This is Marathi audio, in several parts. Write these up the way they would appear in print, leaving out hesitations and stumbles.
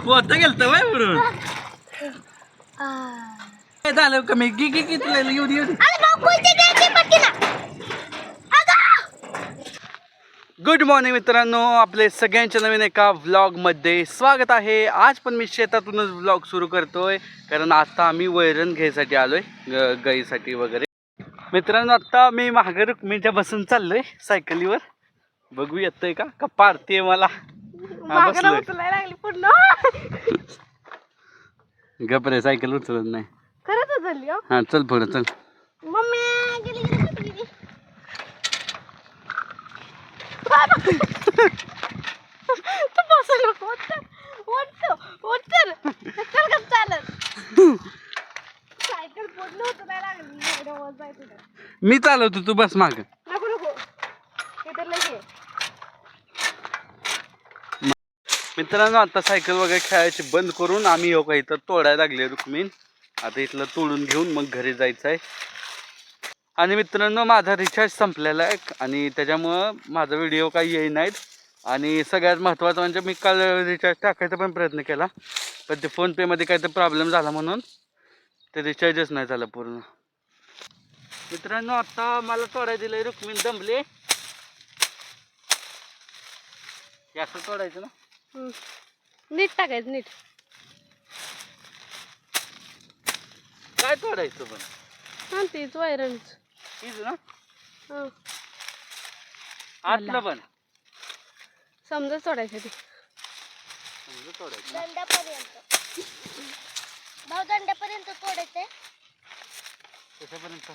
पोहता गेलत बाय म्हणून काय झालं कमी की तुला येऊ दे गुड मॉर्निंग मित्रांनो, आपले सगळ्यांच्या नवीन एका व्लॉगमध्ये स्वागत आहे. आज पण मी शेतातूनच व्लॉग सुरू करतोय, कारण आता आम्ही वैरण घ्यायसाठी आलोय गाईसाठी वगैरे. मित्रांनो, आता मी मागे रुक्मिणीच्या बसून चाललोय सायकलीवर. बघू येतंय का पारते मला. गपरे सायकल उचलत नाही. हा चल पुढे चल. मी चालवतो तू बस माग. मित्रांनो, आता सायकल वगैरे खेळायची बंद करून आम्ही हो का इथं तोडायला लागले रुक्मिण. आता इथलं तोडून घेऊन मग घरी जायचं आहे. आणि मित्रांनो, माझा रिचार्ज संपलेला आहे आणि त्याच्यामुळं माझा व्हिडिओ काही येई नाहीत. आणि सगळ्यात महत्त्वाचं म्हणजे मी काल रिचार्ज टाकायचा पण प्रयत्न केला, पण ते फोनपेमध्ये काहीतरी प्रॉब्लेम झाला म्हणून ते रिचार्जच नाही झालं पूर्ण. मित्रांनो, आता मला तोडायला दिलंय रुक्मिण दमले. असं तोडायचं ना, नीट टाकायचं नीट. काय तोडायचं पण हा तीच वैरण तीच ना, आतलं पण समजा तोडायचं ते तोडायचं. दंड्यापर्यंत तोडायचंय. कशापर्यंत?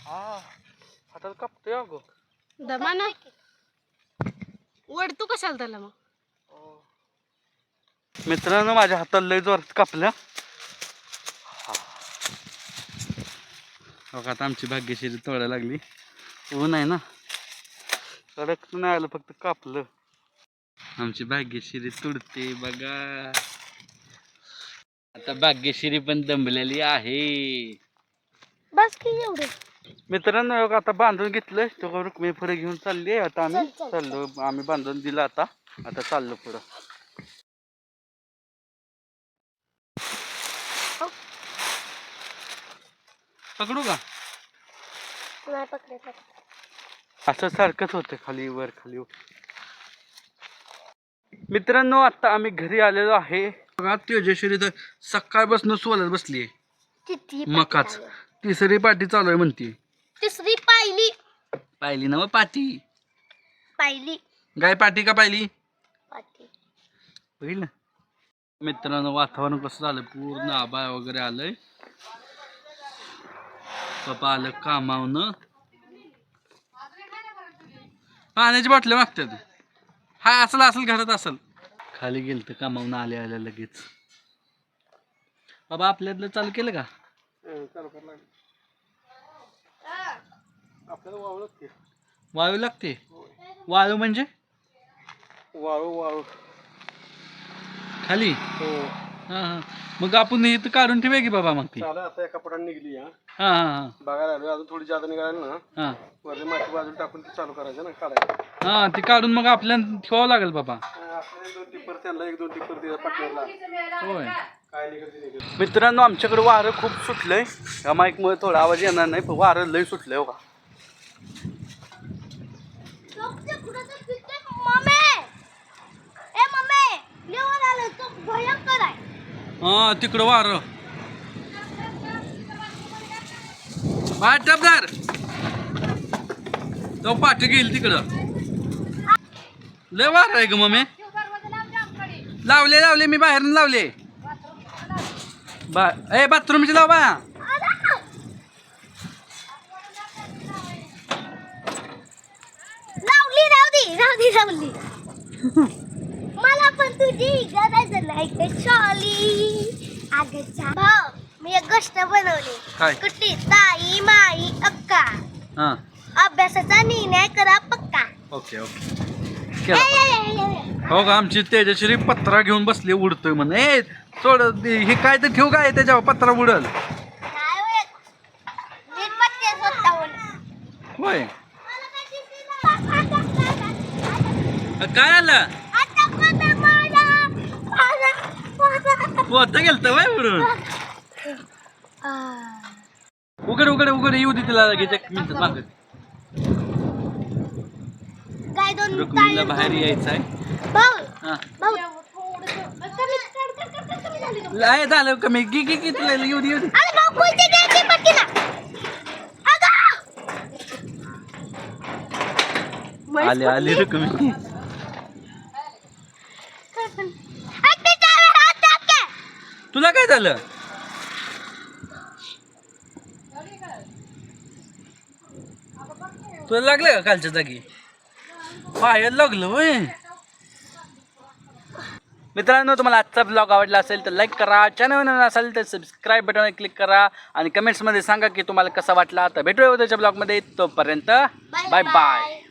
हा हातात कापतोय अगो. दमा ना वडतू कशाला त्याला मग. मित्रांनो, माझ्या हाताला लय जोरात कापलं. आता आमची भाग्यश्री तोडायला लागली. ऊन आहे ना, कडक नाही आलं, फक्त कापलं. आमची भाग्यश्री तुडते बघा. आता भाग्यश्री पण दमलेली आहे. बस की एवढे. मित्रांनो, आता बांधून घेतलंय तो रुक्मिणी पुढे घेऊन चालली. आता आम्ही चाललो, आम्ही बांधून दिला. आता चाललो पुढं. पकडू का? नाही पकडत. असं सारखंच होतं, खाली वर खाली वर. मित्रांनो, आता आम्ही घरी आलेलो आहे. बघा तेजश्री तर सकाळपासून सोलत बसली आहे. मकाच तिसरी पाटी चालू आहे म्हणते. तिसरी पाहिली ना मग पाटी पाहिली गाय पाटी का पाहिली पाटी बघितलं. मित्रांनो, वातावरण कसं झालं, पूर्ण आभाळ वगैरे आलंय. पप्पा आलं कामावनं. पाण्याची बाटल्या मागतात. हा असेल घरात असेल. खाली गेलं तर कामावून आल्या लगेच. बाबा आपल्यातलं चालू केलं का? वाळू लागते. वाळू म्हणजे वाळू खाली. हा हा, मग आपण इथं काढून ठेवूया की बाबा. मग ती आता एका पटाने निघली. हा हा बघायला आलो, अजून थोडी जादा निघाली ना, हा वरती माती बाजूला टाकून ती चालू करायचं ना, काढायचं. हा, ती काढून मग आपल्याला ठेवावं लागेल बाबा. आपल्याला 1-2 टिप्पर त्यांना 1-2 टिप्पर तिच्या पाटण्याला होय. काय निघत. मित्रांनो, आमच्याकडे वारं खूप सुटलंय. या माईकमुळे थोडा आवाज येणार नाही, पण वारं लय सुटलंय. हो का, हा तिकडं वारं. टपदार तो पाठी घेईल तिकडं. लय वार आहे ग मम्मी. लावले मी बाहेरून लावले. बाथरूमची लाव बा. लावली मला पण तुझी गरज नाही शॉली. भाऊ, मी एक गोष्ट बनवली. काय? कुठली ताई माई अक्का. हा अभ्यासाचा निर्णय करा पक्का. ओके हो का. आमची तेजश्री पत्रा घेऊन बसली, उडतोय म्हणे. सोड हे काय तर ठेवू काय त्याच्यावर पत्रा उडल. होय, काय आलं? पोहता गेलता बाय बरोबर. उघड उघड उघड येऊ दे तिला लगेच 1 मिनिट माग. काय दोन रुक्मिणीला बाहेर यायचं आहे. भाऊ हा भाऊ लाय झालं कमी की तुला येऊ दे येऊ दे. अरे भाऊ कुलची द्यायची पटकी ना आले आले रुक्मिणी. तुला काय झालं? तुला लागलं का कालच्या जागी? पायाला लागलं होय. मित्रांनो तुम्हाला आजचा ब्लॉग आवडला असेल तर लाईक करा, चॅनल नवीन असेल तर सबस्क्राईब बटनवर क्लिक करा आणि कमेंट्समध्ये सांगा की तुम्हाला कसा वाटला. तर भेटूया उद्याच्या ब्लॉगमध्ये. तोपर्यंत बाय बाय.